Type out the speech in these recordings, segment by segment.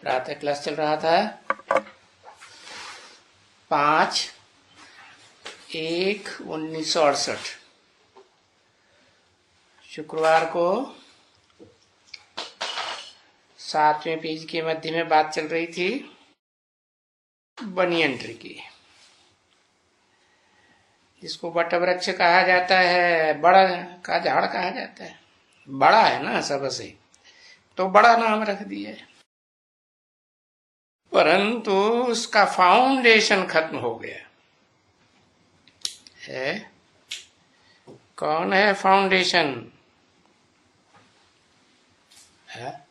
प्रातः क्लास चल रहा था 5/1/1968। शुक्रवार को 7वें पेज के मध्य में बात चल रही थी बनियन ट्री की, जिसको वटवृक्ष कहा जाता है, बड़ा का झाड़ कहा जाता है। बड़ा है ना सबसे, तो बड़ा नाम रख दिया है, परंतु उसका फाउंडेशन खत्म हो गया है। कौन है फाउंडेशन? है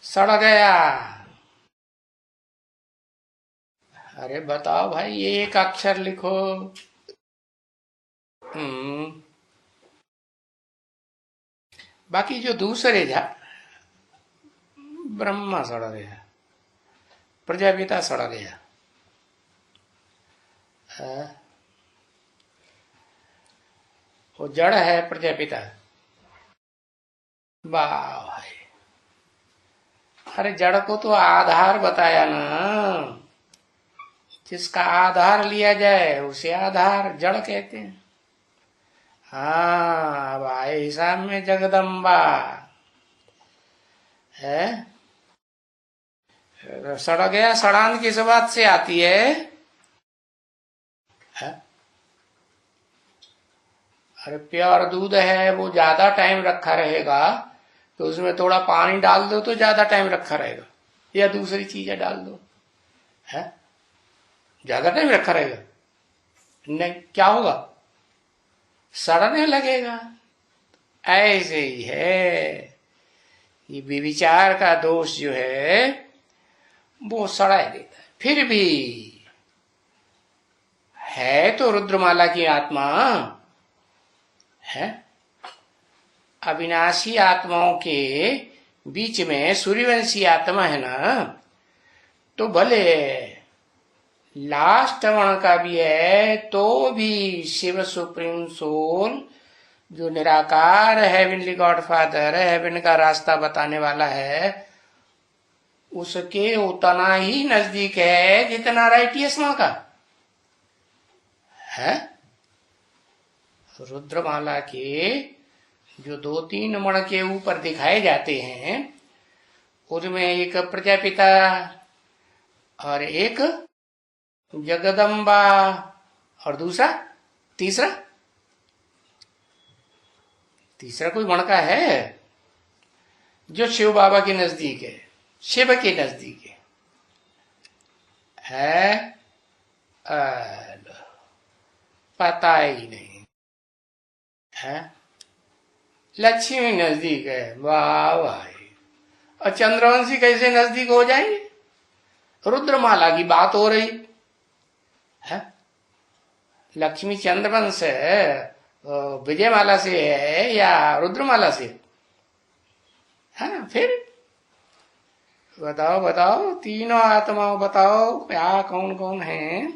सड़ गया। अरे बताओ भाई, एक अक्षर लिखो। बाकी जो दूसरे ब्रह्मा सड़ गया, प्रजापिता सड़ गया, वो जड़ है प्रजापिता। वाह भाई, अरे जड़ को तो आधार बताया ना, जिसका आधार लिया जाए उसे आधार जड़ कहते हैं। हाँ, भाई हिसाब में जगदम्बा है। सड़ गया, सड़ान किस बात से आती है? अरे प्योर दूध है, वो ज्यादा टाइम रखा रहेगा तो उसमें थोड़ा पानी डाल दो तो ज्यादा टाइम रखा रहेगा, या दूसरी चीजें डाल दो, है ज्यादा टाइम रखा रहेगा? नहीं, क्या होगा? सड़ने लगेगा। ऐसे ही है, ये विचार का दोष जो है वो सड़ा देता है। फिर भी है तो रुद्रमाला की आत्मा है। अविनाशी आत्माओं के बीच में सूर्यवंशी आत्मा है ना, तो भले लास्ट वर्ण का भी है तो भी शिव सुप्रीम सोल जो निराकार हेवनली गॉड फादर, हेवन का रास्ता बताने वाला है, उसके उतना ही नजदीक है जितना राइटियस मां का है। रुद्रमाला के जो 2-3 मण के ऊपर दिखाए जाते हैं, उनमें एक प्रजापिता और एक जगदम्बा और दूसरा तीसरा कोई मण का है जो शिव बाबा के नजदीक है, शिव के नजदीक है। पता ही नहीं है। लक्ष्मी नजदीक है। वाह भाई, और चंद्रवंशी कैसे नजदीक हो जाएंगे? रुद्रमाला की बात हो रही है। लक्ष्मी चंद्रवंश विजयमाला से है या रुद्रमाला से है ना? फिर बताओ तीनों आत्माओं बताओ क्या कौन कौन है?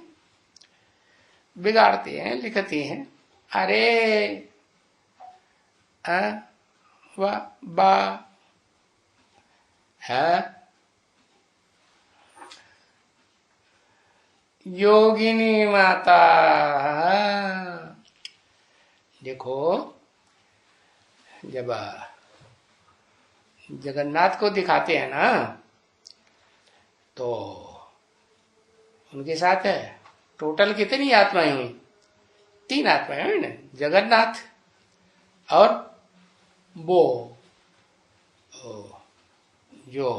बिगाड़ते हैं, लिखते हैं। अरे बा है योगिनी माता। देखो, जब जगन्नाथ को दिखाते हैं ना, तो उनके साथ है टोटल कितनी आत्माएं हुई? 3 आत्माएं हुई ना, जगन्नाथ और वो जो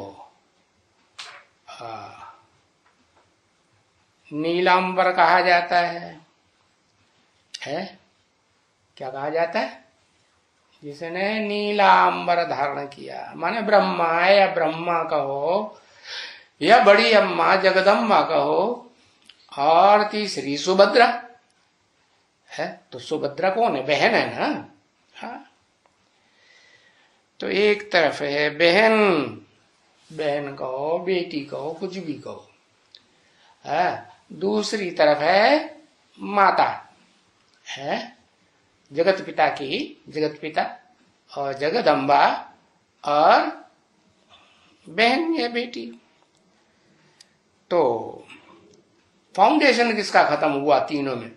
नीलांबर कहा जाता है क्या कहा जाता है? जिसने नीलांबर धारण किया, माने ब्रह्मा या ब्रह्मा कहो या बड़ी अम्मा जगदम्बा कहो, और तीसरी सुभद्रा है। तो सुभद्रा कौन है? बहन है ना। हाँ, तो एक तरफ है बहन कहो, बेटी कहो, कुछ भी कहो, है। दूसरी तरफ है माता है, जगत पिता और जगदम्बा और बहन या बेटी। तो फाउंडेशन किसका खत्म हुआ तीनों में?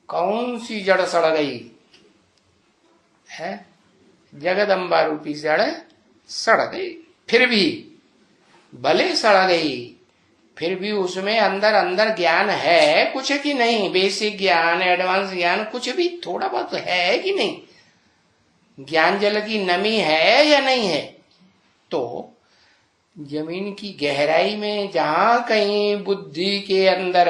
कौन सी जड़ सड़ गई है? जगदम्बा रूपी जड़ सड़ गई। फिर भी भले सड़ गई, फिर भी उसमें अंदर अंदर ज्ञान है कुछ कि नहीं? बेसिक ज्ञान, एडवांस ज्ञान कुछ भी थोड़ा बहुत है कि नहीं? ज्ञान जल की नमी है या नहीं है? तो जमीन की गहराई में जहां कहीं बुद्धि के अंदर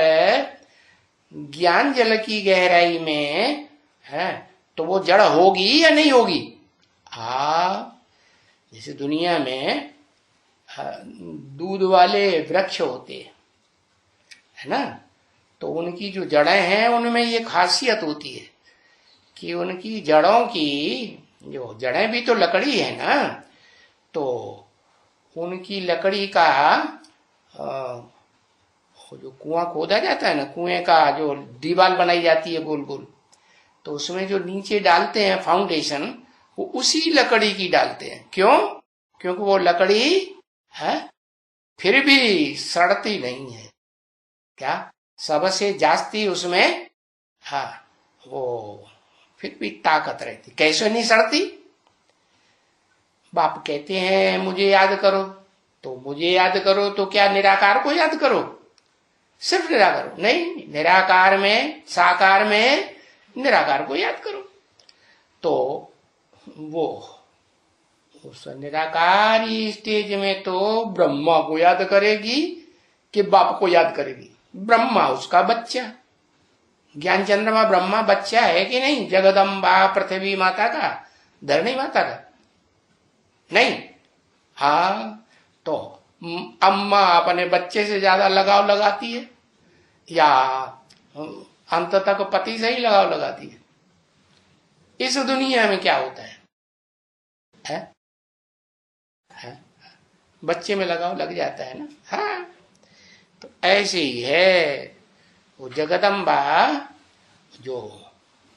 ज्ञान जल की गहराई में है, तो वो जड़ होगी या नहीं होगी? जैसे दुनिया में दूध वाले वृक्ष होते हैं, है ना, तो उनकी जो जड़ें हैं उनमें ये खासियत होती है कि उनकी जड़ों की जो जड़ें भी तो लकड़ी है ना, तो उनकी लकड़ी का जो कुआं खोदा जाता है ना, कुएं का जो दीवार बनाई जाती है गोल गोल, तो उसमें जो नीचे डालते हैं फाउंडेशन, वो उसी लकड़ी की डालते हैं। क्यों? क्योंकि वो लकड़ी है फिर भी सड़ती नहीं है। क्या? सबसे जास्ती उसमें वो फिर भी ताकत रहती। कैसे नहीं सड़ती? बाप कहते हैं मुझे याद करो, तो मुझे याद करो तो क्या निराकार को याद करो? सिर्फ निराकार नहीं, निराकार में, साकार में निराकार को याद करो। तो वो उस निराकारी स्टेज में तो ब्रह्मा को याद करेगी कि बाप को याद करेगी? ब्रह्मा उसका बच्चा, ज्ञान चंद्रमा ब्रह्मा बच्चा है कि नहीं? जगदम्बा पृथ्वी माता का, धरणी माता का नहीं। तो अम्मा अपने बच्चे से ज्यादा लगाव लगाती है या अंत तक पति से ही लगाव लगाती है? इस दुनिया में क्या होता है? बच्चे में लगाव लग जाता है ना। तो ऐसे ही है वो जगदम्बा, जो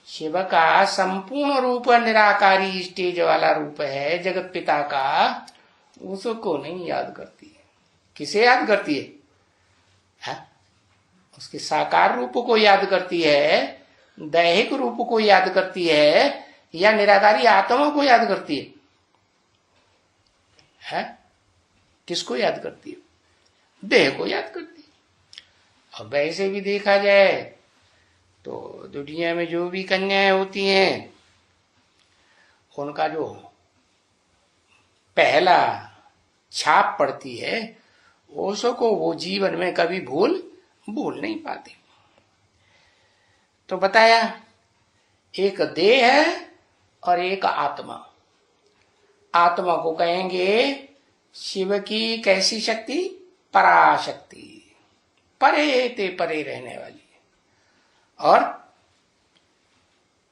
शिव का संपूर्ण रूप निराकारी स्टेज वाला रूप है, जगत पिता का, उसको नहीं याद करती है। किसे याद करती है? उसके साकार रूप को याद करती है, दैहिक रूप को याद करती है, या निराकारी आत्मा को याद करती है? किसको याद करती है? देह को याद करती है। अब वैसे भी देखा जाए तो दुनिया में जो भी कन्याएं होती हैं, उनका जो पहला छाप पड़ती है, उसको वो जीवन में कभी भूल नहीं पाते। तो बताया एक देह है और एक आत्मा। आत्मा को कहेंगे शिव की कैसी शक्ति? पराशक्ति, परे ते परे रहने वाली। और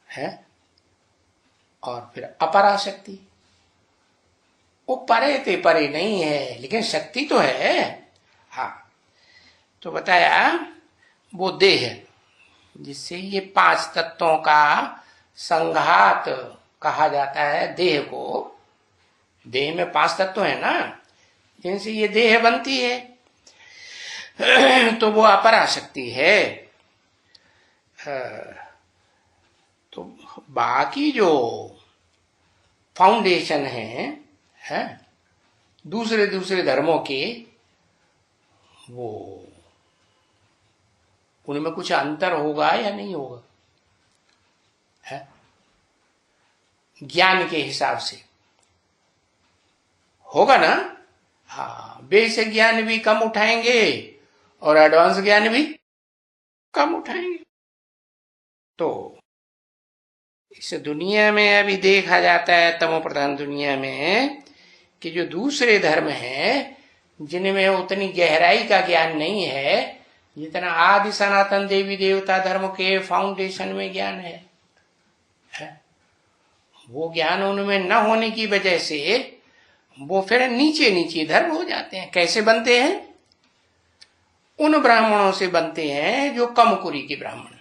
है और फिर अपराशक्ति, वो परे ते परे नहीं है, लेकिन शक्ति तो है। तो बताया वो देह, जिससे ये 5 तत्वों का संघात कहा जाता है देह को। देह में 5 तत्व है ना, जिनसे ये देह बनती है। तो वो अपराशक्ति है। तो बाकी जो फाउंडेशन है दूसरे धर्मों के, वो उनमें कुछ अंतर होगा या नहीं होगा? है ज्ञान के हिसाब से होगा ना। बेसिक ज्ञान भी कम उठाएंगे और एडवांस ज्ञान भी कम उठाएंगे। तो इस दुनिया में अभी देखा जाता है, तमो प्रधान दुनिया में, कि जो दूसरे धर्म हैं जिनमें उतनी गहराई का ज्ञान नहीं है जितना आदि सनातन देवी देवता धर्म के फाउंडेशन में ज्ञान है। वो ज्ञान उनमें न होने की वजह से वो फिर नीचे नीचे धर्म हो जाते हैं। कैसे बनते हैं? उन ब्राह्मणों से बनते हैं जो कम कुरी के ब्राह्मण।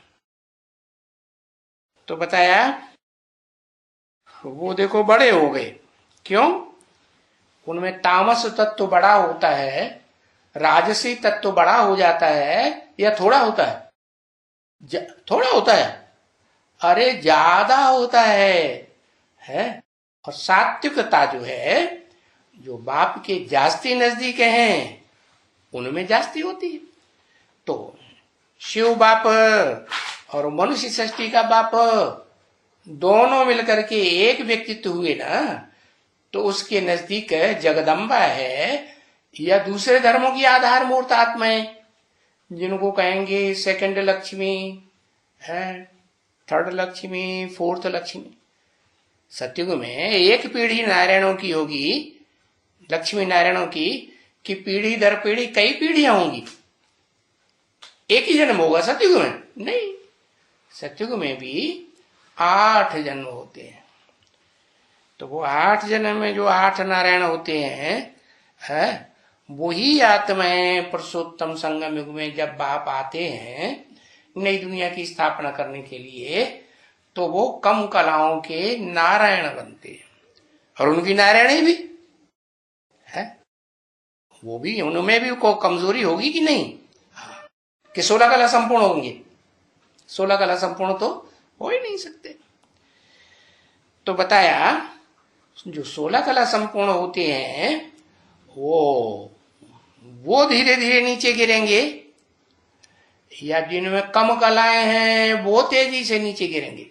तो बताया वो देखो बड़े हो गए। क्यों? उनमें तामस तत्व बड़ा होता है, राजसी तत्व बड़ा हो जाता है, या थोड़ा होता है? थोड़ा होता है, अरे ज्यादा होता है। और सात्विकता जो है, जो बाप के जास्ती नजदीक हैं उनमें जास्ती होती है। तो शिव बाप और मनुष्य सृष्टि का बाप दोनों मिलकर के एक व्यक्तित्व हुए ना, तो उसके नजदीक जगदम्बा है या दूसरे धर्मों की आधार मूर्त आत्माएं, जिनको कहेंगे सेकंड लक्ष्मी है, थर्ड लक्ष्मी, फोर्थ लक्ष्मी। सतयुग में एक पीढ़ी नारायणों की होगी, लक्ष्मी नारायणों की, कि पीढ़ी दर पीढ़ी कई पीढ़ियां होंगी। एक ही जन्म होगा सतयुग में? नहीं, सतयुग में भी 8 जन्म होते हैं। तो वो 8 जन्म में जो 8 नारायण होते हैं, वही आत्माएं पुरुषोत्तम संगम युग में जब बाप आते हैं नई दुनिया की स्थापना करने के लिए, तो वो कम कलाओं के नारायण बनते हैं। और उनकी नारायणी भी है, वो भी, उनमें भी को कमजोरी होगी कि नहीं, कि 16 कला संपूर्ण होंगे? 16 कला संपूर्ण तो हो ही नहीं सकते। तो बताया जो 16 कला संपूर्ण होते हैं वो धीरे धीरे नीचे गिरेंगे, या जिनमें कम कलाएं हैं वो तेजी से नीचे गिरेंगे?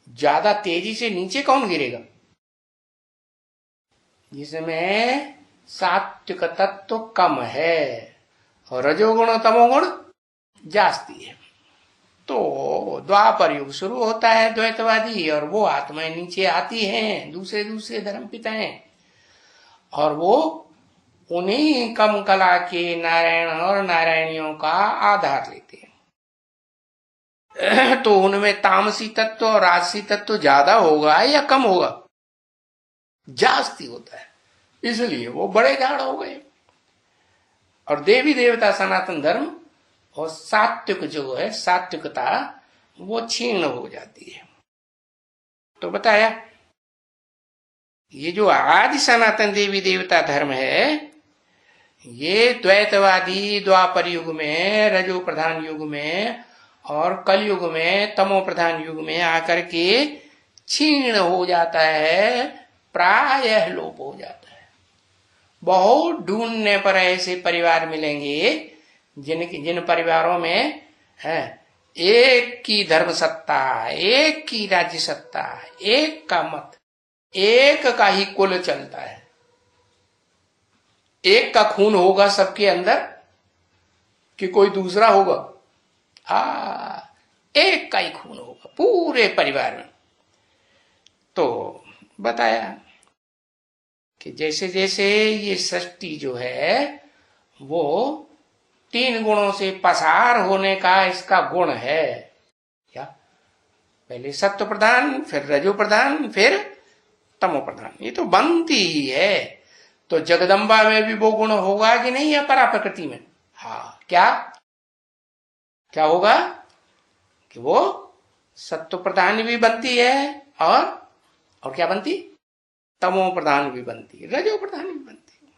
ज्यादा तेजी से नीचे कौन गिरेगा? जिसमें सात्विक तत्व कम है और रजोगुण तमोगुण जास्ती है। तो द्वापर युग शुरू होता है द्वैतवादी, और वो आत्माएं नीचे आती हैं, दूसरे दूसरे धर्म पिता हैं, और वो उन्हीं कम कला के नारायण और नारायणियों का आधार लेते हैं। तो उनमें तामसी तत्व और राजसी तत्व ज्यादा होगा या कम होगा? जास्ती होता है, इसलिए वो बड़े झाड़ हो गए। और देवी देवता सनातन धर्म और सात्विक जो है, सात्विकता वो क्षीण हो जाती है। तो बताया ये जो आज सनातन देवी देवता धर्म है, ये द्वैतवादी द्वापर युग में, रजो प्रधान युग में और कल युग में, तमो प्रधान युग में आकर के क्षीण हो जाता है, प्रायः लोप हो जाता है। बहुत ढूंढने पर ऐसे परिवार मिलेंगे जिन परिवारों में है एक की धर्म सत्ता, एक की राज्य सत्ता, एक का मत, एक का ही कुल चलता है, एक का खून होगा सबके अंदर कि कोई दूसरा होगा? एक का ही खून होगा पूरे परिवार में। तो बताया कि जैसे जैसे ये सृष्टि जो है वो 3 गुणों से पसार होने का इसका गुण है। क्या? पहले सत्व प्रधान, फिर रजो प्रधान, फिर तमो प्रधान, ये तो बनती ही है। तो जगदम्बा में भी वो गुण होगा कि नहीं, या परा प्रकृति में? हाँ, क्या होगा कि वो सत्व प्रधान भी बनती है, और क्या बनती? तमो प्रधान भी बनती, रजो प्रधान भी बनती।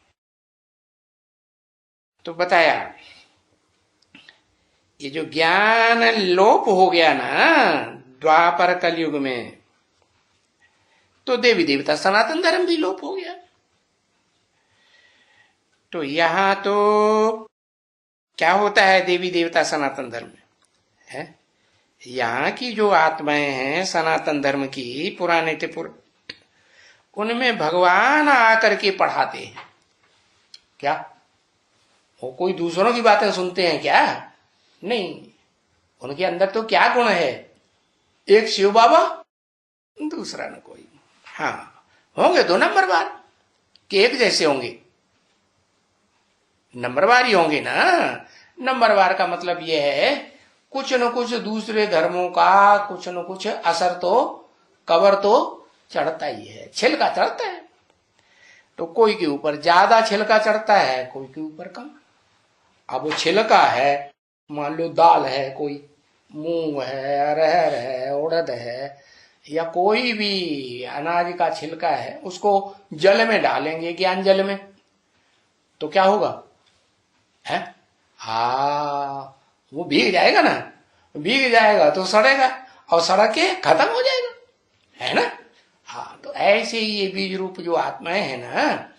तो बताया ये जो ज्ञान लोप हो गया ना द्वापर कलयुग में, तो देवी देवता सनातन धर्म भी लोप हो गया। तो यहां तो क्या होता है देवी देवता सनातन धर्म में है, यहाँ की जो आत्माएं हैं सनातन धर्म की, पुराने उनमें भगवान आकर के पढ़ाते हैं। क्या वो कोई दूसरों की बातें सुनते हैं क्या? नहीं, उनके अंदर तो क्या गुण है? एक शिव बाबा, दूसरा न कोई। हाँ, होंगे 2 नंबरवार कि एक जैसे होंगे? नंबरवार ही होंगे ना। नंबरवार का मतलब यह है कुछ न कुछ दूसरे धर्मों का कुछ न कुछ असर तो, कवर तो चढ़ता ही है, छिलका चढ़ता है। तो कोई के ऊपर ज्यादा छिलका चढ़ता है, कोई के ऊपर कम। अब वो छिलका है, मान लो दाल है, कोई मूंग है, अरहर है, उड़द है, या कोई भी अनाज का छिलका है उसको जल में डालेंगे, ज्ञान जल में, तो क्या होगा? है वो भीग जाएगा ना, भीग जाएगा तो सड़ेगा और सड़ के खत्म हो जाएगा, है ना। तो ऐसे ही ये बीज रूप जो आत्माएं है ना,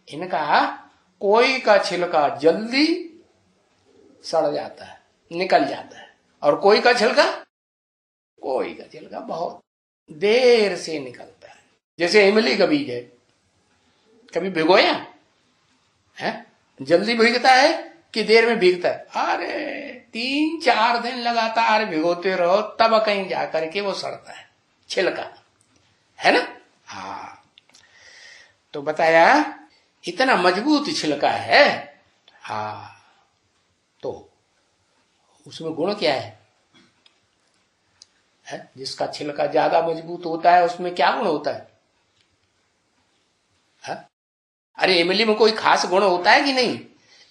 इनका कोई का छिलका जल्दी सड़ जाता है, निकल जाता है, और कोई का छिलका बहुत देर से निकलता है। जैसे इमली का बीज है, कभी भिगोया है? जल्दी भीगता है कि देर में भीगता है? अरे 3-4 दिन लगातार भिगोते रहो, तब कहीं जाकर के वो सड़ता है छिलका, है ना। तो बताया इतना मजबूत छिलका है। तो उसमें गुण क्या है? जिसका छिलका ज्यादा मजबूत होता है उसमें क्या गुण होता है? अरे इमली में कोई खास गुण होता है कि नहीं?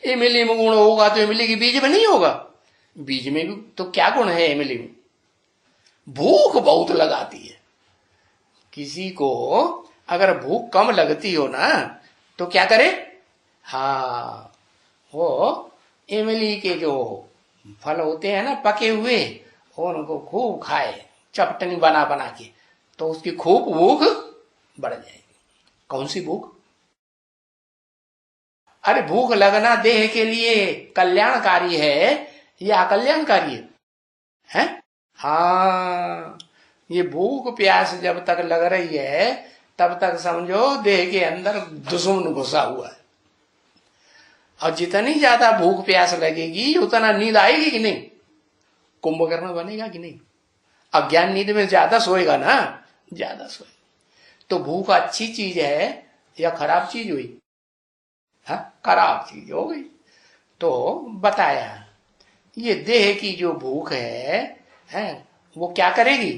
इमली में गुण होगा तो इमली के बीज में नहीं होगा। बीज में भी तो क्या गुण है इमली में? भूख बहुत लगाती है। किसी को अगर भूख कम लगती हो ना तो क्या करे? वो इमली के जो फल होते हैं ना पके हुए, उनको खूब खाए चटनी बना बना के, तो उसकी खूब भूख बढ़ जाएगी। कौन सी भूख? अरे भूख लगना देह के लिए कल्याणकारी है या अकल्याणकारी है? ये भूख प्यास जब तक लग रही है तब तक समझो देह के अंदर दुश्मन घुसा हुआ है। और जितनी ज्यादा भूख प्यास लगेगी उतना नींद आएगी कि नहीं? कुंभकर्ण बनेगा कि नहीं? अज्ञान नींद में ज्यादा सोएगा ना, ज्यादा सोएगा। तो भूख अच्छी चीज है या खराब चीज हुई? खराब चीज हो गई। तो बताया ये देह की जो भूख है वो क्या करेगी?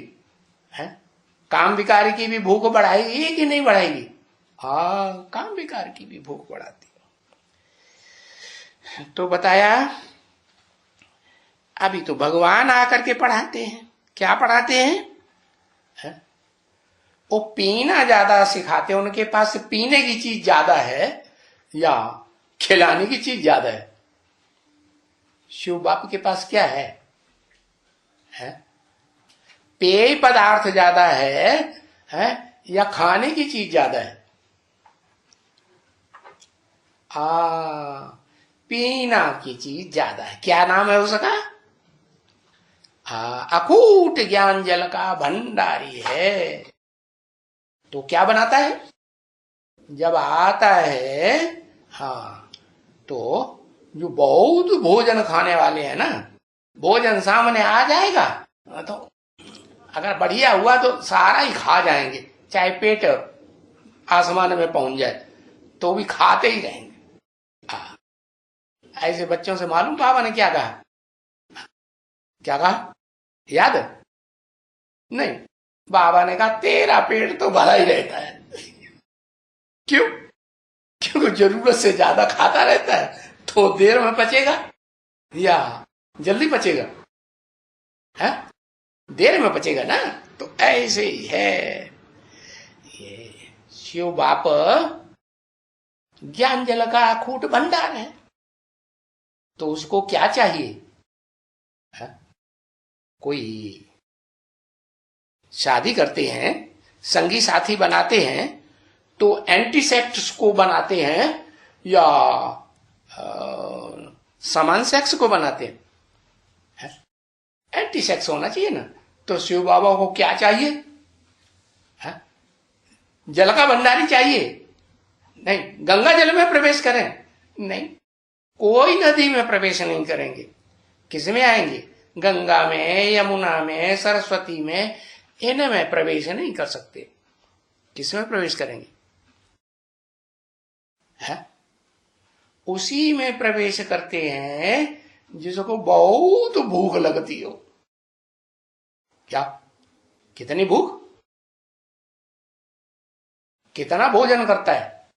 काम विकार की भी भूख बढ़ाएगी कि नहीं बढ़ाएगी? काम विकार की भी भूख बढ़ाती है। तो बताया अभी तो भगवान आकर के पढ़ाते हैं। क्या पढ़ाते हैं? वो पीना ज्यादा सिखाते हैं। उनके पास पीने की चीज ज्यादा है या खिलाने की चीज ज्यादा है? शिव बाप के पास क्या है? पेय पदार्थ ज्यादा है या खाने की चीज ज्यादा है? पीना की चीज ज्यादा है। क्या नाम है उसका? अकूट ज्ञान जल का भंडारी है। तो क्या बनाता है? जब आता है तो जो बहुत भोजन खाने वाले हैं ना, भोजन सामने आ जाएगा तो अगर बढ़िया हुआ तो सारा ही खा जाएंगे, चाहे पेट आसमान में पहुंच जाए तो भी खाते ही रहेंगे। ऐसे बच्चों से मालूम बाबा ने क्या कहा? क्या कहा याद है? नहीं, बाबा ने कहा तेरा पेट तो भरा ही रहता है। क्यों? क्योंकि जरूरत से ज्यादा खाता रहता है तो देर में पचेगा या जल्दी पचेगा? देर में पचेगा ना। तो ऐसे ही है ये शिव बाप ज्ञान जल का अखूट भंडार है। तो उसको क्या चाहिए? कोई शादी करते हैं, संगी साथी बनाते हैं तो एंटीसेक्स को बनाते हैं या समान सेक्स को बनाते हैं? एंटीसेक्स होना चाहिए ना। तो शिव बाबा को क्या चाहिए? जल का भंडारी चाहिए? नहीं। गंगा जल में प्रवेश करें? नहीं, कोई नदी में प्रवेश नहीं करेंगे। किसमें आएंगे? गंगा में, यमुना में, सरस्वती में, इनमें प्रवेश नहीं कर सकते। किसमें प्रवेश करेंगे? उसी में प्रवेश करते हैं जिसको बहुत भूख लगती हो। क्या? कितनी भूख? कितना भोजन करता है?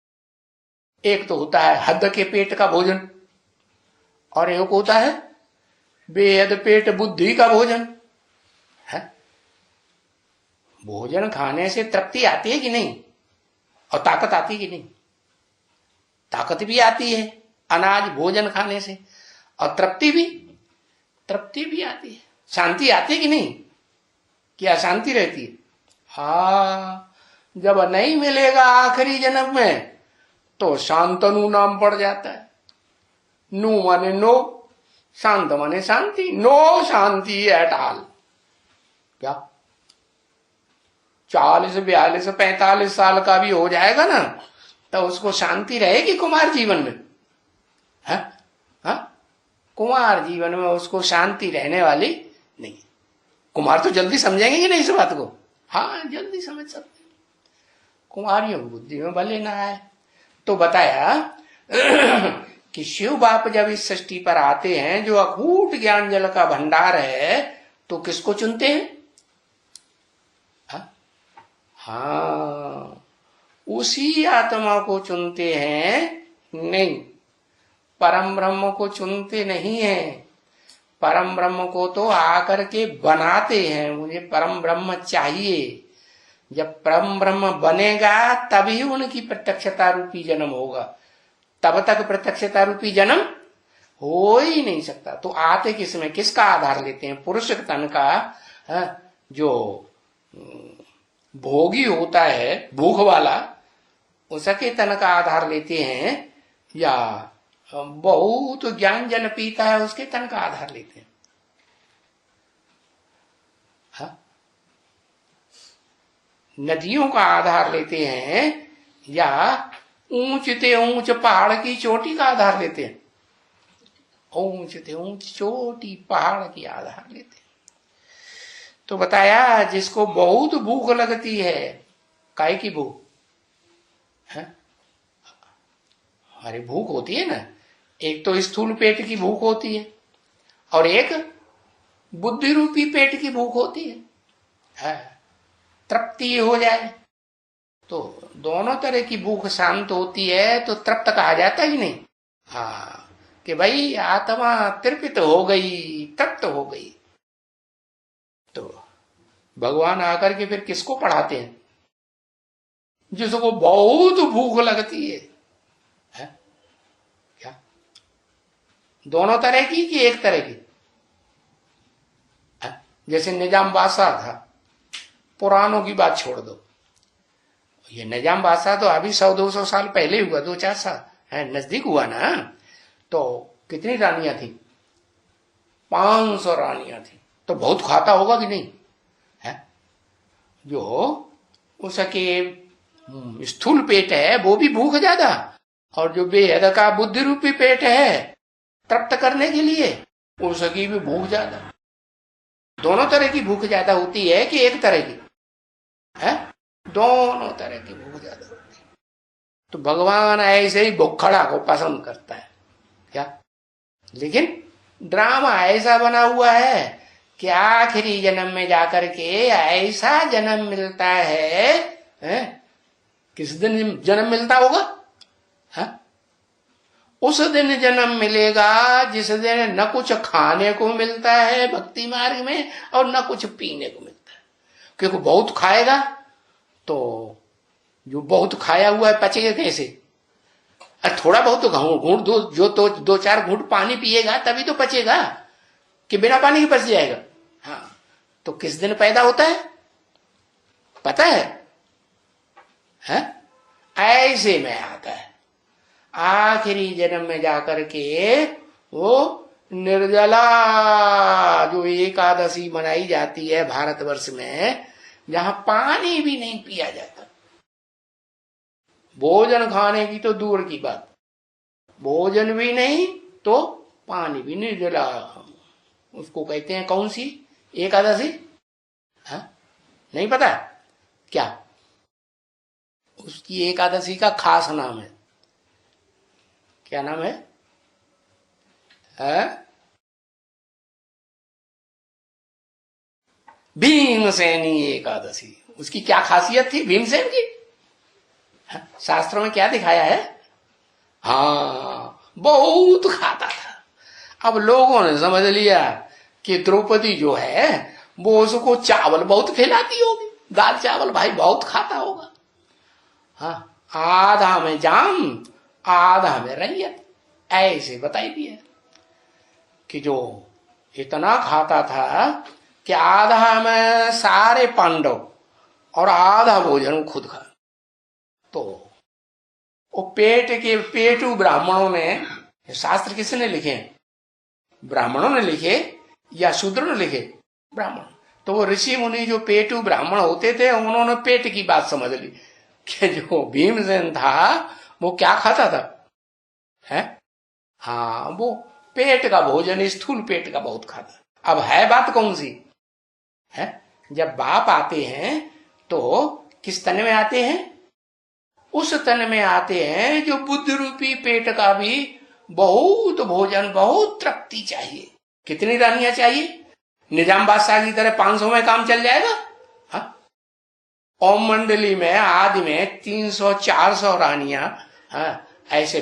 एक तो होता है हद के पेट का भोजन और एक होता है बेहद पेट बुद्धि का भोजन है। भोजन खाने से तृप्ति आती है कि नहीं, और ताकत आती है कि नहीं? ताकत भी आती है अनाज भोजन खाने से, और तृप्ति भी आती है। शांति आती है कि नहीं, कि अशांति रहती है? हाँ, जब नहीं मिलेगा आखिरी जन्म में तो शांतनु नाम पड़ जाता है। नु माने नो, शांत माने शांति, नो शांति एट ऑल। क्या 40 42 45 साल का भी हो जाएगा ना, तो उसको शांति रहेगी कुमार जीवन में? है हा? कुमार जीवन में उसको शांति रहने वाली नहीं। कुमार तो जल्दी समझेंगे कि नहीं इस बात को? हाँ, जल्दी समझ सकते। कुमारियों की बुद्धि में बल लेना है। तो बताया कि शिव बाप जब इस सृष्टि पर आते हैं, जो अकूट ज्ञान जल का भंडार है, तो किसको चुनते हैं? हाँ, उसी आत्मा को चुनते हैं। नहीं, परम ब्रह्म को चुनते नहीं है। परम ब्रह्म को तो आकर के बनाते हैं, मुझे परम ब्रह्म चाहिए। जब परम ब्रह्म बनेगा तभी उनकी प्रत्यक्षता रूपी जन्म होगा, तब तक प्रत्यक्षता रूपी जन्म हो ही नहीं सकता। तो आते किसमें, किसका आधार लेते हैं? पुरुष तन का, जो भोगी होता है, भूख वाला, उसके तन का आधार लेते हैं, या बहुत ज्ञान जल पीता है उसके तन का आधार लेते हैं? हाँ? नदियों का आधार लेते हैं, या ऊंचते ऊंच पहाड़ की चोटी का आधार लेते हैं? ऊंचते ऊंच चोटी पहाड़ की आधार लेते हैं। तो बताया, जिसको बहुत भूख लगती है, काय की भूख है? अरे भूख होती है ना, एक तो स्थूल पेट की भूख होती है, और एक बुद्धि रूपी पेट की भूख होती है। तृप्ति हो जाए तो दोनों तरह की भूख शांत होती है, तो तृप्त कहा जाता ही नहीं। हाँ, कि भाई आत्मा तृप्त हो गई, तृप्त हो गई। तो भगवान आकर के फिर किसको पढ़ाते हैं? जिसको बहुत भूख लगती है। क्या दोनों तरह की कि एक तरह की? जैसे निजाम बादशाह था, पुरानों की बात छोड़ दो, ये निजाम बादशाह तो अभी 100-200 साल पहले हुआ, 2-4 साल है, नजदीक हुआ ना। तो कितनी रानियां थी? 500 रानियां थी। तो बहुत खाता होगा कि नहीं है? जो उसके स्थूल पेट है वो भी भूख ज्यादा, और जो बेहद का बुद्धि रूपी पेट है तृप्त करने के लिए, उसकी भी भूख ज्यादा। दोनों तरह की भूख ज्यादा होती है कि एक तरह की है? दोनों तरह की भूख ज्यादा होती है। तो भगवान ऐसे ही भुखड़ा को पसंद करता है क्या? लेकिन ड्रामा ऐसा बना हुआ है कि आखिरी जन्म में जाकर के ऐसा जन्म मिलता है? किस दिन जन्म मिलता होगा? है? उस दिन जन्म मिलेगा जिस दिन न कुछ खाने को मिलता है भक्ति मार्ग में, और न कुछ पीने को मिलता है। क्योंकि बहुत खाएगा तो जो बहुत खाया हुआ है पचेगा कैसे? और थोड़ा बहुत तो घूंट तो 2-4 घूंट पानी पिएगा तभी तो पचेगा, कि बिना पानी के पच जाएगा? हाँ, तो किस दिन पैदा होता है पता है? ऐसे में आता है आखिरी जन्म में जाकर के। वो निर्जला जो एकादशी मनाई जाती है भारतवर्ष में, जहां पानी भी नहीं पिया जाता, भोजन खाने की तो दूर की बात, भोजन भी नहीं तो पानी भी निर्जला, उसको कहते हैं कौन सी एकादशी? हाँ? नहीं पता क्या? उसकी एकादशी का खास नाम है। क्या नाम है? भीमसेनी एकादशी। उसकी क्या खासियत थी भीमसेन की? शास्त्रों में क्या दिखाया है? हाँ, बहुत खाता था। अब लोगों ने समझ लिया कि द्रौपदी जो है वो उसको चावल बहुत खिलाती होगी, दाल चावल भाई बहुत खाता होगा। हाँ, आधा में जाम आधा में रैयत, ऐसे बताई दिया कि जो इतना खाता था कि आधा में सारे पांडव और आधा भोजन खुद खा। तो वो पेटू ब्राह्मणों ने, शास्त्र किसने लिखे? ब्राह्मणों ने लिखे या शूद्रों ने लिखे? ब्राह्मण। तो वो ऋषि मुनि जो पेटू ब्राह्मण होते थे, उन्होंने पेट की बात समझ ली कि जो भीमसेन था वो क्या खाता था, है? हाँ, वो पेट का भोजन, स्थूल पेट का बहुत खाता। अब है बात कौन सी है? जब बाप आते हैं तो किस तन में आते हैं? उस तन में आते हैं जो बुद्ध रूपी पेट का भी बहुत भोजन, बहुत तृप्ति चाहिए। कितनी रानियां चाहिए? निजाम बादशाह की तरह 500 में काम चल जाएगा? हाँ, ओम मंडली में आदि में 300-400 रानियां। हाँ, ऐसे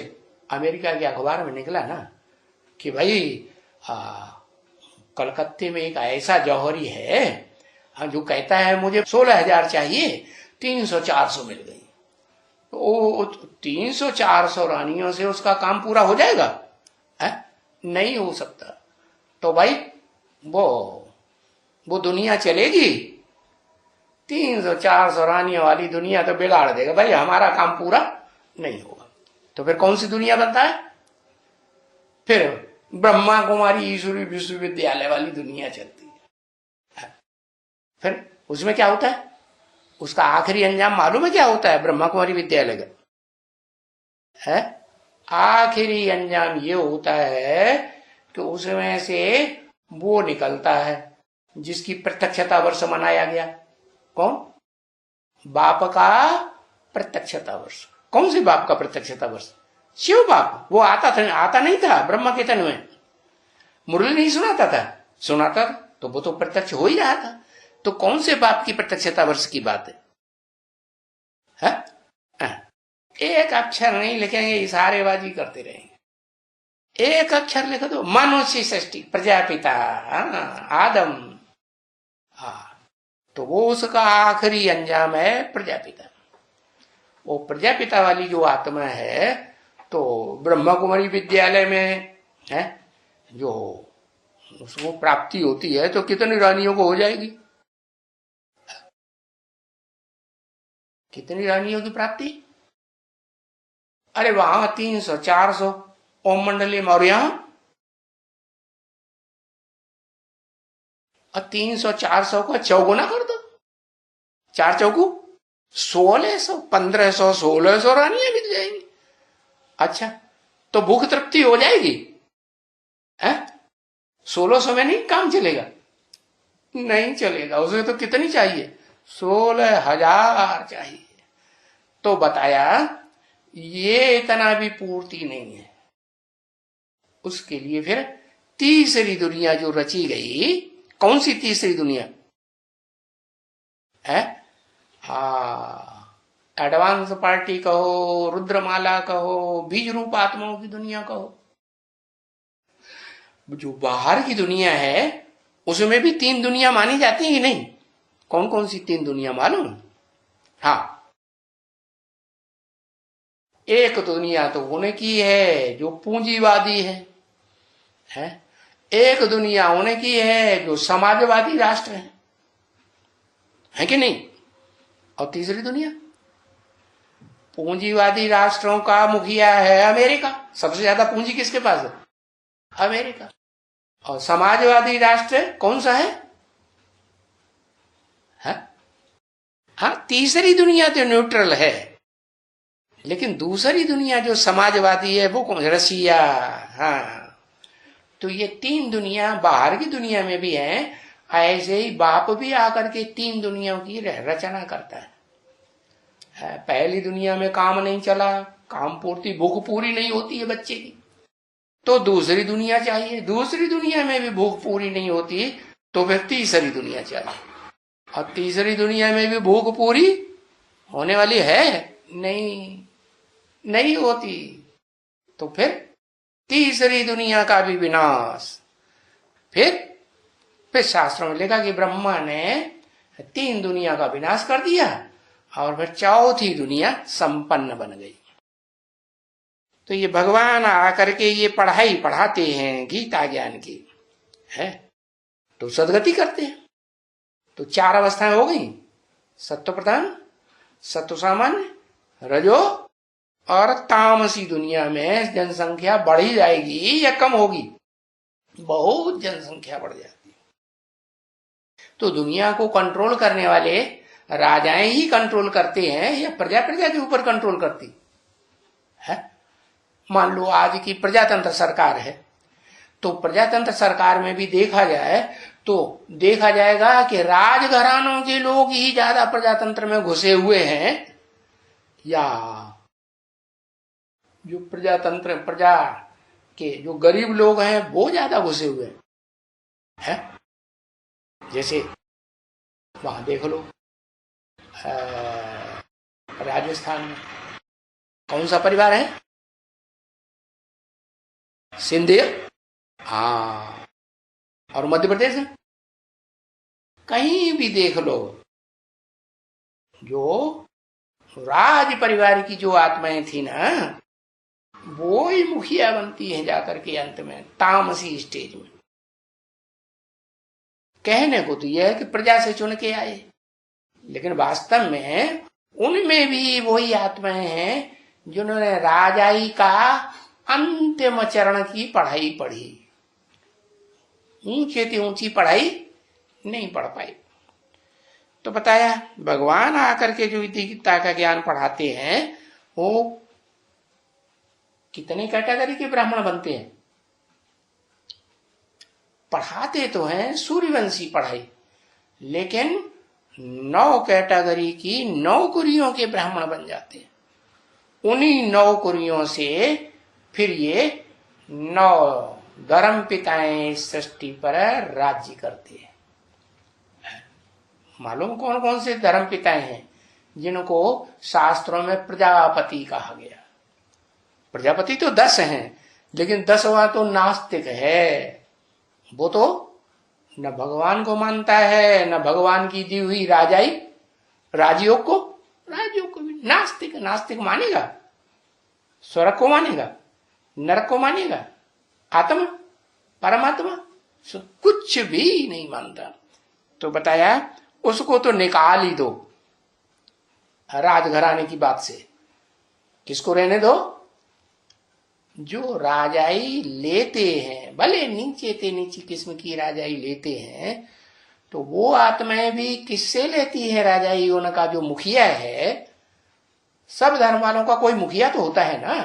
अमेरिका के अखबार में निकला ना कि भाई कलकत्ते में एक ऐसा जौहरी है जो कहता है मुझे 16,000 चाहिए, 300-400 मिल गई। तो 300-400 रानियों से उसका काम पूरा हो जाएगा? है? नहीं हो सकता। तो भाई वो दुनिया चलेगी? 300-400 रानियों वाली दुनिया तो बिगाड़ देगा भाई, हमारा काम पूरा नहीं होगा। तो फिर कौन सी दुनिया बनता है? फिर ब्रह्मा कुमारी ईश्वरी विश्वविद्यालय वाली दुनिया चलती है। फिर उसमें क्या होता है? उसका आखिरी अंजाम मालूम है क्या होता है? ब्रह्मा कुमारी विद्यालय का है आखिरी अंजाम ये होता है कि उसमें से वो निकलता है जिसकी प्रत्यक्षता वर्ष मनाया गया। कौन? बाप का प्रत्यक्षता वर्ष। कौन सी बाप का प्रत्यक्षता वर्ष? शिव बाप। वो आता नहीं था ब्रह्मा के तन में, मुरली नहीं सुनाता था? सुनाता था, तो वो तो प्रत्यक्ष हो ही रहा था। तो कौन से बाप की प्रत्यक्षता वर्ष की बात है? एक अक्षर नहीं लिखेंगे, इशारेबाजी करते रहेंगे। एक अक्षर लिख दो, मनुष्य सृष्टि, प्रजापिता, आदम। हाँ, तो वो उसका आखिरी अंजाम है प्रजापिता। वो प्रजापिता वाली जो आत्मा है, तो ब्रह्मा कुमारी विद्यालय में है जो उसको प्राप्ति होती है, तो कितनी रानियों को हो जाएगी? कितनी रानियों की प्राप्ति? अरे वहां 300-400 ओम मंडली में, और यहां 300-400 को चौगुना कर दो। 4 चौकू 1600, 1500, 1600 रानियां मिल जाएंगी। अच्छा, तो भूख तृप्ति हो जाएगी? 1600 में नहीं काम चलेगा? नहीं चलेगा। उसे तो कितनी चाहिए? 16,000 चाहिए। तो बताया ये इतना भी पूर्ति नहीं है। उसके लिए फिर तीसरी दुनिया जो रची गई, कौन सी तीसरी दुनिया है? एडवांस पार्टी कहो, रुद्रमाला कहो, बीज रूप आत्माओं की दुनिया कहो। जो बाहर की दुनिया है उसमें भी 3 दुनिया मानी जाती है कि नहीं? कौन कौन सी 3 दुनिया मालूम? हाँ, एक दुनिया तो होने की है जो पूंजीवादी है? एक दुनिया होने की है जो समाजवादी राष्ट्र है कि नहीं? और तीसरी दुनिया पूंजीवादी राष्ट्रों का मुखिया है अमेरिका। सबसे ज्यादा पूंजी किसके पास है? अमेरिका। और समाजवादी राष्ट्र कौन सा है? हाँ, तीसरी दुनिया तो न्यूट्रल है, लेकिन दूसरी दुनिया जो समाजवादी है वो कौन? रसिया। हाँ, तो ये 3 दुनिया बाहर की दुनिया में भी है। ऐसे ही बाप भी आकर के 3 दुनियाओं की रचना करता है। पहली दुनिया में काम नहीं चला, काम पूर्ति, भूख पूरी नहीं होती है बच्चे की, तो दूसरी दुनिया चाहिए। दूसरी दुनिया में भी भूख पूरी नहीं होती, तो फिर तीसरी दुनिया चाहिए। और तीसरी दुनिया में भी भूख पूरी होने वाली है? नहीं होती। तो फिर तीसरी दुनिया का भी विनाश। फिर शास्त्रों में लिखा कि ब्रह्मा ने तीन दुनिया का विनाश कर दिया और फिर चौथी दुनिया संपन्न बन गई। तो ये भगवान आकर के ये पढ़ाई पढ़ाते हैं गीता ज्ञान की, है तो सदगति करते हैं। तो चार अवस्थाएं हो गई, सत्व प्रधान, सत्व सामान्य, रजो और तामसी दुनिया में जनसंख्या बढ़ी जाएगी या कम होगी? बहुत जनसंख्या बढ़ जाती। तो दुनिया को कंट्रोल करने वाले राजाएं ही कंट्रोल करते हैं या प्रजा प्रजा के ऊपर कंट्रोल करती है? मान लो आज की प्रजातंत्र सरकार है, तो प्रजातंत्र सरकार में भी देखा जाए तो देखा जाएगा कि राजघरानों के लोग ही ज्यादा प्रजातंत्र में घुसे हुए हैं या जो प्रजा के जो गरीब लोग हैं वो ज्यादा घुसे हुए हैं। जैसे वहां देख लो राजस्थान में कौन सा परिवार है? सिंधिया। हाँ, और मध्य प्रदेश में कहीं भी देख लो, जो राज परिवार की जो आत्माएं थी ना, वो ही मुखिया बनती है जाकर के अंत में तामसी स्टेज में। कहने को तो यह है कि प्रजा से चुन के आए, लेकिन वास्तव में उनमें भी वही आत्माएं हैं जिन्होंने राजाई का अंतिम चरण की पढ़ाई पढ़ी, ऊंचे से ऊंची पढ़ाई नहीं पढ़ पाई। तो बताया भगवान आकर के जो गीता का ज्ञान पढ़ाते हैं वो कितने कैटेगरी के ब्राह्मण बनते हैं? पढ़ाते तो हैं सूर्यवंशी पढ़ाई, लेकिन 9 कैटेगरी की 9 कुरियों के ब्राह्मण बन जाते हैं। उन्हीं 9 कुरियों से फिर ये 9 धर्म पिताएं सृष्टि पर राज्य करते हैं। मालूम कौन कौन से धर्म पिताएं हैं जिनको शास्त्रों में प्रजापति कहा गया? प्रजापति तो 10 हैं, लेकिन 10वां तो नास्तिक है। वो तो न भगवान को मानता है, न भगवान की दी हुई राजयोग को भी नास्तिक। नास्तिक मानेगा स्वर्ग को, मानेगा नरक को, मानेगा आत्मा परमात्मा, कुछ भी नहीं मानता। तो बताया उसको तो निकाल ही दो राजघराने की बात से। किसको रहने दो? जो राजाई लेते हैं, भले नीची किस्म की राजाई लेते हैं, तो वो आत्माएं भी किससे लेती है राजाई? उनका जो मुखिया है, सब धर्म वालों का कोई मुखिया तो होता है ना,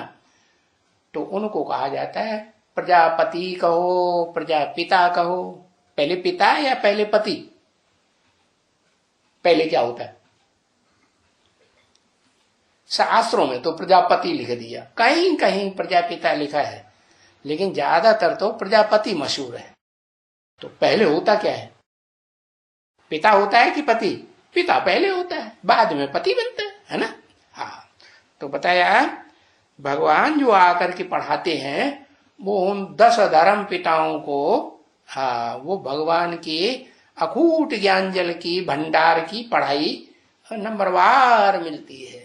तो उनको कहा जाता है प्रजापति कहो, प्रजापिता कहो। पहले पिता या पहले पति? पहले क्या होता है? शास्त्रों में तो प्रजापति लिख दिया, कहीं कहीं प्रजापिता लिखा है, लेकिन ज्यादातर तो प्रजापति मशहूर है। तो पहले होता क्या है? पिता होता है कि पति? पिता पहले होता है, बाद में पति बनता है ना। हाँ, तो बताया भगवान जो आकर के पढ़ाते हैं वो उन 10 धर्म पिताओं को, हाँ, वो भगवान के अकूट ज्ञान जल की भंडार की पढ़ाई नंबरवार मिलती है।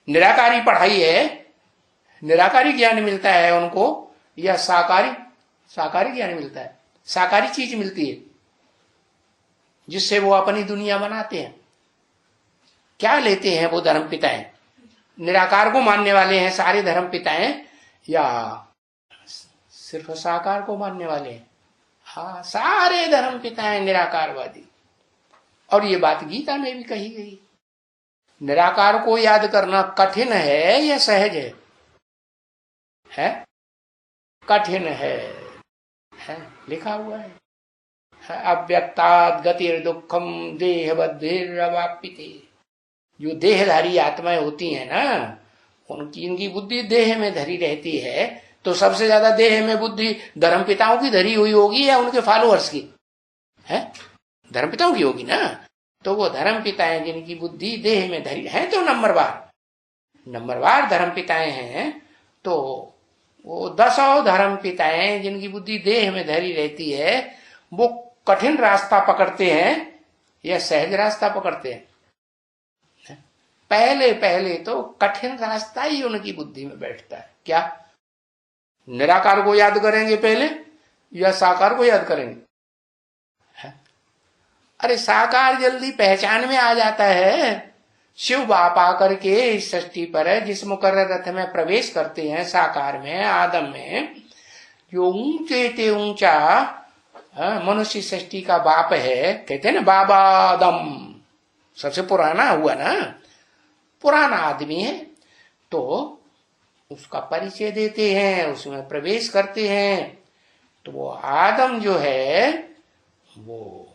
निराकारी पढ़ाई है, निराकारी ज्ञान मिलता है उनको, या साकारी ज्ञान मिलता है? साकारी चीज मिलती है जिससे वो अपनी दुनिया बनाते हैं। क्या लेते हैं वो धर्म पिताएं? निराकार को मानने वाले हैं सारे धर्म पिताएं, या सिर्फ साकार को मानने वाले हैं? हाँ, सारे धर्म पिताएं निराकारवादी। और ये बात गीता में भी कही गई। निराकार को याद करना कठिन है या सहज है? कठिन है, लिखा हुआ है। अव्यक्तात् गतिर्दुःखम देहवद्भिरवाप्यते। जो देहधारी आत्माएं होती हैं ना, इनकी बुद्धि देह में धरी रहती है। तो सबसे ज्यादा देह में बुद्धि धर्म पिताओं की धरी हुई होगी या उनके फॉलोअर्स की? है धर्म पिताओं की होगी ना। तो वो धर्म पिताएं जिनकी बुद्धि देह में धरी है, तो नंबरवार धर्म पिताएं हैं। तो वो 10 धर्म पिताएं जिनकी बुद्धि देह में धरी रहती है, वो कठिन रास्ता पकड़ते हैं या सहज रास्ता पकड़ते हैं? पहले पहले तो कठिन रास्ता ही उनकी बुद्धि में बैठता है। क्या निराकार को याद करेंगे पहले या साकार को याद करेंगे? अरे साकार जल्दी पहचान में आ जाता है। शिव बाप आकर के इस सृष्टि पर जिस मुकर्रर रथ में प्रवेश करते हैं, साकार में, आदम में, जो ऊंचे ते ऊंचा मनुष्य सृष्टि का बाप है, कहते हैं ना बाबा आदम, सबसे पुराना हुआ ना, पुराना आदमी है, तो उसका परिचय देते हैं, उसमें प्रवेश करते हैं। तो वो आदम जो है वो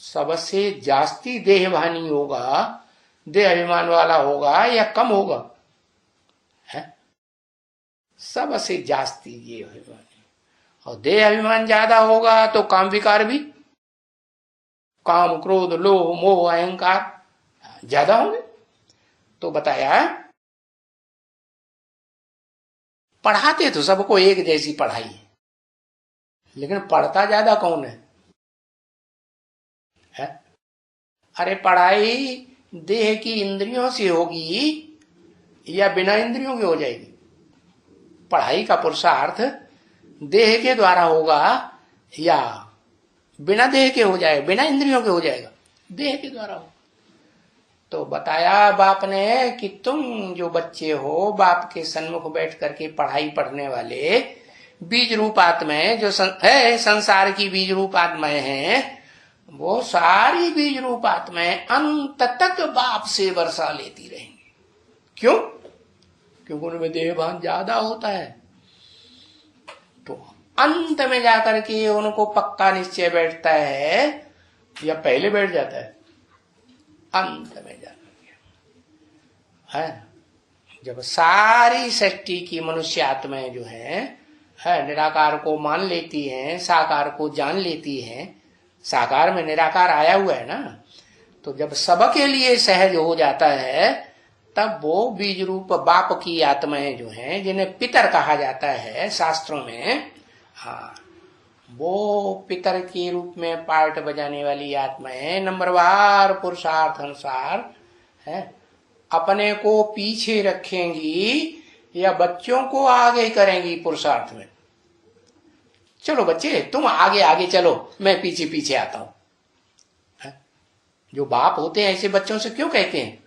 सबसे जास्ती देहभानी होगा, देह अभिमान वाला होगा या कम होगा? है सबसे जास्ती ये अभिमानी, और देह अभिमान ज्यादा होगा तो काम विकार भी, काम क्रोध लोभ मोह अहंकार ज्यादा होंगे। तो बताया पढ़ाते तो सबको एक जैसी पढ़ाई है, लेकिन पढ़ता ज्यादा कौन है? अरे पढ़ाई देह की इंद्रियों से होगी या बिना इंद्रियों के हो जाएगी? पढ़ाई का पुरुषार्थ देह के द्वारा होगा या बिना देह के हो जाएगा, बिना इंद्रियों के हो जाएगा? देह के द्वारा हो। तो बताया बाप ने कि तुम जो बच्चे हो, बाप के सन्मुख बैठ करके पढ़ाई पढ़ने वाले, बीज रूप आत्माएं जो है, संसार की बीज रूप आत्माएं हैं, वो सारी बीज रूप आत्माएं अंत तक बाप से वर्षा लेती रहेंगी। क्यों? क्योंकि उनमें देहभान ज्यादा होता है। तो अंत में जाकर के उनको पक्का निश्चय बैठता है या पहले बैठ जाता है? अंत में जाकर के है, जब सारी सृष्टि की मनुष्य आत्माएं जो है निराकार को मान लेती हैं, साकार को जान लेती हैं, साकार में निराकार आया हुआ है ना, तो जब सबके लिए सहज हो जाता है, तब वो बीज रूप बाप की आत्माएं जो हैं, जिन्हें पितर कहा जाता है शास्त्रों में, हाँ, वो पितर के रूप में पार्ट बजाने वाली आत्माएं नंबरवार पुरुषार्थ अनुसार है, अपने को पीछे रखेंगी या बच्चों को आगे करेंगी पुरुषार्थ में। चलो बच्चे तुम आगे आगे चलो, मैं पीछे पीछे आता हूं। जो बाप होते हैं ऐसे बच्चों से क्यों कहते हैं?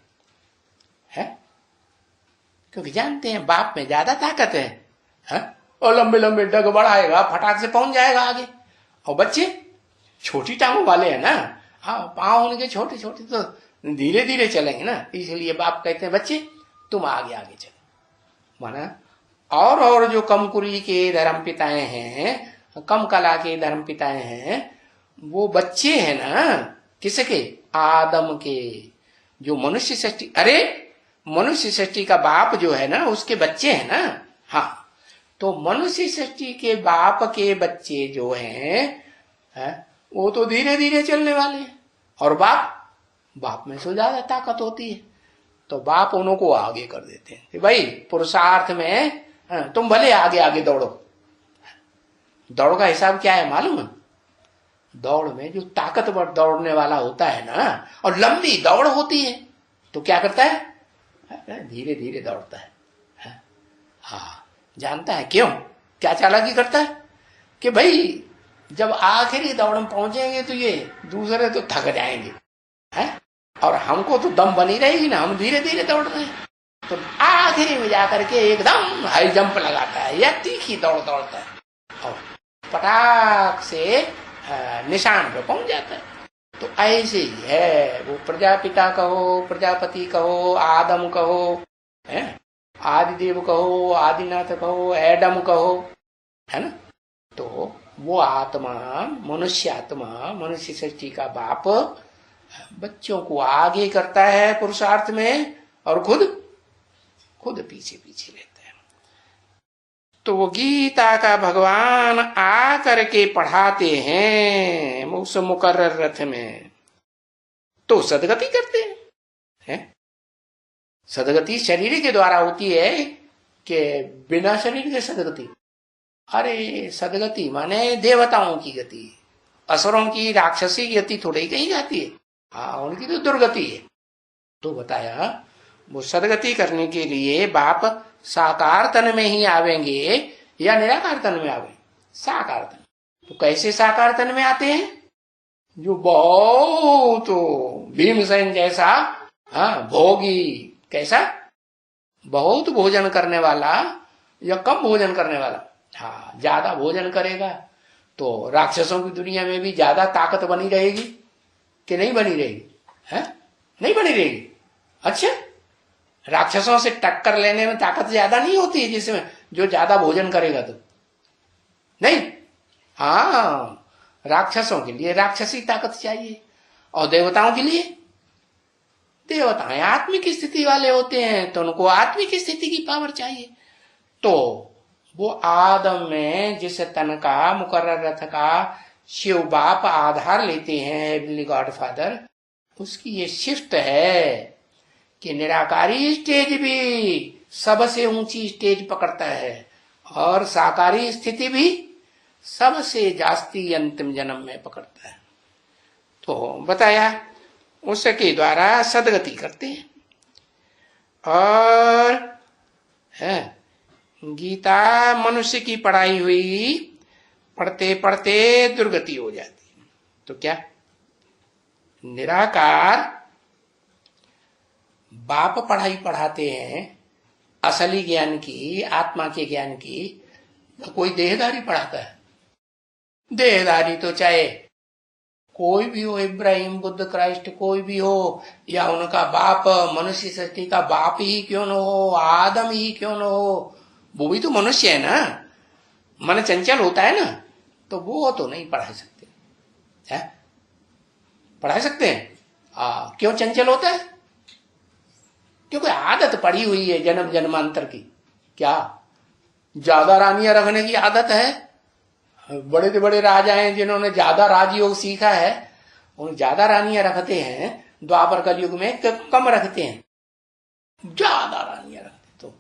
क्योंकि जानते हैं बाप में ज्यादा ताकत है? और लंबे लंबे डग बढ़ाएगा, फटाक से पहुंच जाएगा आगे। और बच्चे छोटी टांगों वाले हैं ना, हाँ, पांव उनके छोटे छोटे, तो धीरे धीरे चलेंगे ना, इसलिए बाप कहते हैं बच्चे तुम आगे आगे चलो। माना और जो कम कुली के धर्म पिताएं हैं, कम कला के धर्म पिताएं हैं, वो बच्चे हैं ना, किसके? आदम के, जो मनुष्य सृष्टि, अरे मनुष्य सृष्टि का बाप जो है ना, उसके बच्चे हैं ना। हाँ, तो मनुष्य सृष्टि के बाप के बच्चे जो हैं वो तो धीरे धीरे चलने वाले हैं, और बाप में से ज्यादा ताकत होती है, तो बाप उनको आगे कर देते हैं कि भाई पुरुषार्थ में तुम भले आगे आगे दौड़ो। दौड़ का हिसाब क्या है मालूम है? दौड़ में जो ताकतवर दौड़ने वाला होता है ना, और लंबी दौड़ होती है, तो क्या करता है? धीरे धीरे दौड़ता है। हाँ, जानता है क्यों? क्या चालाकी करता है कि भाई जब आखिरी दौड़ में पहुंचेंगे तो ये दूसरे तो थक जाएंगे, और हमको तो दम बनी रहेगी ना, हम धीरे धीरे दौड़ रहे हैं, तो आखिरी में जाकर के एकदम हाई जंप लगाता है या तीखी दौड़ दौड़ता है और पटाख से निशान पे पहुंच जाता है। तो ऐसे ही है, वो प्रजापिता कहो, प्रजापति कहो, आदम कहो, आदिदेव कहो, आदिनाथ कहो, एडम कहो, है ना। तो वो आत्मा, मनुष्य आत्मा, मनुष्य सृष्टि का बाप बच्चों को आगे करता है पुरुषार्थ में, और खुद पीछे पीछे रहता है। तो वो गीता का भगवान आ करके पढ़ाते हैं उस मुकर्रर रथ में, तो सदगति करते हैं। सदगति शरीर के द्वारा होती है कि बिना शरीर के सदगति? अरे सदगति माने देवताओं की गति, असुरों की राक्षसी गति थोड़ी कही जाती है, हाँ उनकी तो दुर्गति है। तो बताया वो सदगति करने के लिए बाप साकार तन में ही आवेंगे या निराकार तन में आवेंगे? साकार तन। तो कैसे साकार तन में आते हैं? जो बहुत भीमसेन जैसा, हाँ भोगी, कैसा बहुत भोजन करने वाला या कम भोजन करने वाला? हाँ ज्यादा भोजन करेगा तो राक्षसों की दुनिया में भी ज्यादा ताकत बनी रहेगी कि नहीं बनी रहेगी? है नहीं बनी रहेगी। अच्छा, राक्षसों से टक्कर लेने में ताकत ज्यादा नहीं होती है जिसमें जो ज्यादा भोजन करेगा तो नहीं। हाँ राक्षसों के लिए राक्षसी ताकत चाहिए और देवताओं के लिए, देवताएं आत्मिक स्थिति वाले होते हैं तो उनको आत्मिक स्थिति की पावर चाहिए। तो वो आदम में जिस तन का मुकर्रर रथ का शिव बाप आधार लेते हैं, हेवनली गॉड फादर, उसकी ये शिफ्ट है कि निराकारी स्टेज भी सबसे ऊंची स्टेज पकड़ता है और साकारी स्थिति भी सबसे जास्ती अंतिम जन्म में पकड़ता है। तो बताया उसके द्वारा सदगति करते हैं। और है गीता मनुष्य की पढ़ाई हुई, पढ़ते पढ़ते दुर्गति हो जाती है। तो क्या निराकार बाप पढ़ाई पढ़ाते हैं असली ज्ञान की, आत्मा के ज्ञान की, तो कोई देहधारी पढ़ाता है? देहधारी तो चाहे कोई भी हो, इब्राहिम, बुद्ध, क्राइस्ट, कोई भी हो, या उनका बाप मनुष्य सृष्टि का बाप ही क्यों न हो, आदम ही क्यों न हो, वो भी तो मनुष्य है ना, मन चंचल होता है ना, तो वो तो नहीं पढ़ा सकते है? पढ़ा सकते हैं? क्यों चंचल होता है? क्योंकि आदत पड़ी हुई है जन्म जन्मांतर की। क्या ज्यादा रानियां रखने की आदत है? बड़े से बड़े राजा हैं जिन्होंने ज्यादा राजयोग सीखा है, उन ज्यादा रानियां रखते हैं। द्वापर कलयुग में कम रखते हैं, ज्यादा रानियां रखते। तो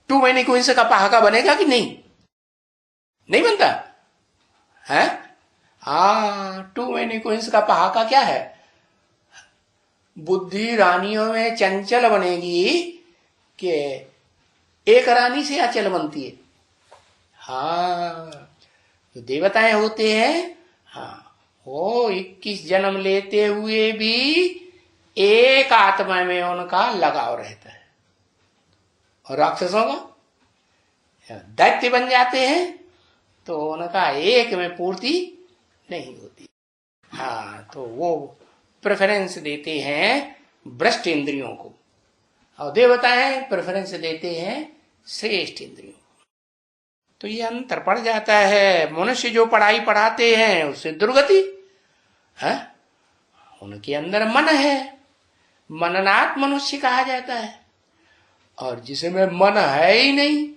2 many क्वींस का पहाका बनेगा कि नहीं? नहीं बनता है? 2 many क्वींस का पहाका क्या है? बुद्धि रानियों में चंचल बनेगी कि एक रानी से अचल बनती है। हाँ जो देवताएं होते हैं, हाँ वो 21 जन्म लेते हुए भी एक आत्मा में उनका लगाव रहता है। और राक्षसों का दैत्य बन जाते हैं तो उनका एक में पूर्ति नहीं होती। हाँ तो वो प्रेफरेंस देते हैं भ्रष्ट इंद्रियों को, और देवताएं प्रेफरेंस देते हैं श्रेष्ठ इंद्रियों को। तो ये अंतर पड़ जाता है। मनुष्य जो पढ़ाई पढ़ाते हैं उससे दुर्गति है। उनके अंदर मन है, मननात् मनुष्य कहा जाता है। और जिसमें मन है ही नहीं,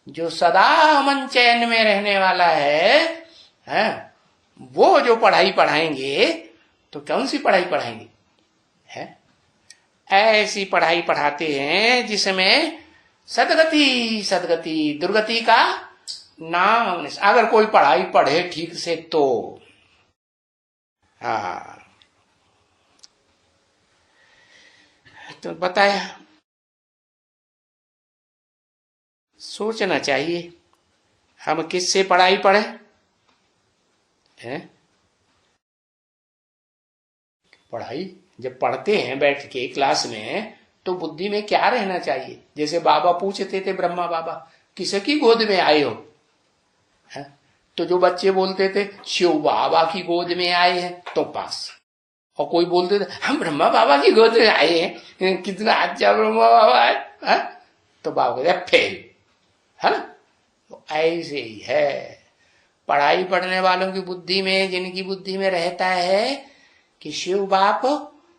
जो सदा अमन चैन में रहने वाला है, वो जो पढ़ाई पढ़ाएंगे तो कौन सी पढ़ाई पढ़ाएंगे? है ऐसी पढ़ाई पढ़ाते हैं जिसमें सदगति सदगति दुर्गति का नाम। अगर कोई पढ़ाई पढ़े ठीक से तो तो बताया सोचना चाहिए हम किससे पढ़ाई पढ़े हैं। पढ़ाई जब पढ़ते हैं बैठ के क्लास में तो बुद्धि में क्या रहना चाहिए? जैसे बाबा पूछते थे, ब्रह्मा बाबा किसकी गोद में आए हो? है? तो जो बच्चे बोलते थे शिव बाबा की गोद में आए हैं तो पास, और कोई बोलते थे हम ब्रह्मा बाबा की गोद में आए हैं, कितना अच्छा ब्रह्मा बाबा है, तो बाबा कहते फेल, है ना। तो ऐसे ही है पढ़ाई पढ़ने वालों की बुद्धि में, जिनकी बुद्धि में रहता है कि शिव बाप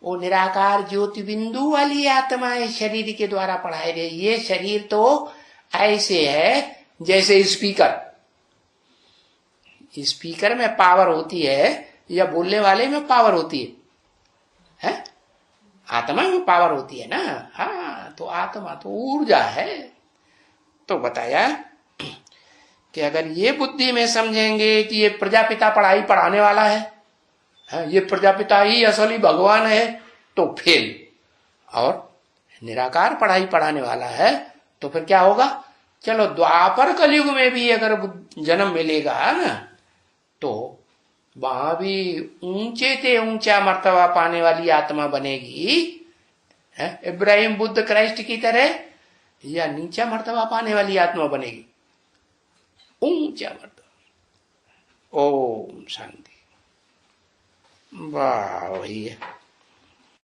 वो निराकार ज्योति बिंदु वाली आत्मा है, शरीर के द्वारा पढ़ाए गए। ये शरीर तो ऐसे है जैसे स्पीकर में पावर होती है या बोलने वाले में पावर होती है? आत्मा में पावर होती है ना। हाँ तो आत्मा तो ऊर्जा है। तो बताया कि अगर ये बुद्धि में समझेंगे कि ये प्रजापिता पढ़ाई पढ़ाने वाला है, ये प्रजापिता ही असली भगवान है, तो फेल। और निराकार पढ़ाई पढ़ाने वाला है तो फिर क्या होगा? चलो द्वापर कलयुग में भी अगर जन्म मिलेगा ना, तो वहां भी ऊंचे से ऊंचा मर्तबा पाने वाली आत्मा बनेगी, इब्राहिम बुद्ध क्राइस्ट की तरह, या नीचा मर्तबा पाने वाली आत्मा बनेगी? ऊंचा मर्तबा। ओम शांति। वाह भैया।